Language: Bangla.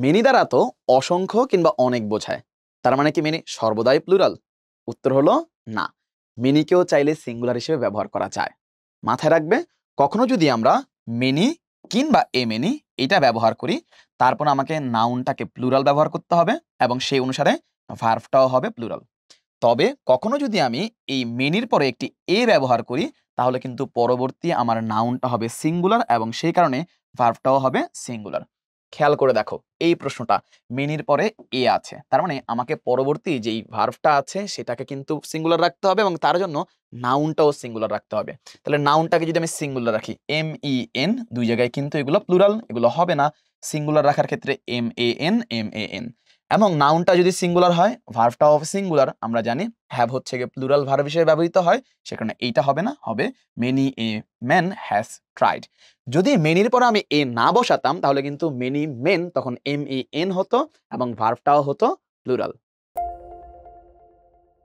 মেনি দ্বারা তো অসংখ্য কিংবা অনেক বোঝায়, তার মানে কি মেনি সর্বদাই প্লুরাল? উত্তর হলো না। মেনিকেও চাইলে সিঙ্গুলার হিসেবে ব্যবহার করা যায়। মাথায় রাখবে, কখনো যদি আমরা মেনি কিংবা এ মেনি এটা ব্যবহার করি, তারপর আমাকে নাউনটাকে প্লুরাল ব্যবহার করতে হবে এবং সেই অনুসারে ভার্বটাও হবে প্লুরাল। তবে কখনো যদি আমি এই মেনির পরে একটি এ ব্যবহার করি, তাহলে কিন্তু পরবর্তী আমার নাউনটা হবে সিঙ্গুলার এবং সেই কারণে ভার্বটাও হবে সিঙ্গুলার। খেয়াল করে দেখো, এই প্রশ্নটা মেনির পরে এ আছে, তার মানে আমাকে পরবর্তী যেই ভার্বটা আছে সেটাকে কিন্তু সিঙ্গুলার রাখতে হবে এবং তার জন্য নাউনটাও সিঙ্গুলার রাখতে হবে। তাহলে নাউনটাকে যদি আমি সিঙ্গুলার রাখি, এম ই এন, দুই জায়গায় কিন্তু এগুলো প্লুরাল, এগুলো হবে না। সিঙ্গুলার রাখার ক্ষেত্রে M A N, M A N. এবং নাউনটা যদি সিঙ্গুলার হয়, ভার্বটাও সিঙ্গুলার, আমরা জানি হ্যাভ হচ্ছে গিয়ে প্লুরাল ভার্ব হিসেবে ব্যবহৃত হয়, সেখানে এইটা হবে না, হবে many a man has tried. যদি মেনির পরে আমি এ না বসাতাম, তাহলে কিন্তু মেনি মেন তখন এম ই এন হতো এবং ভার্বটাও হতো প্লুরাল।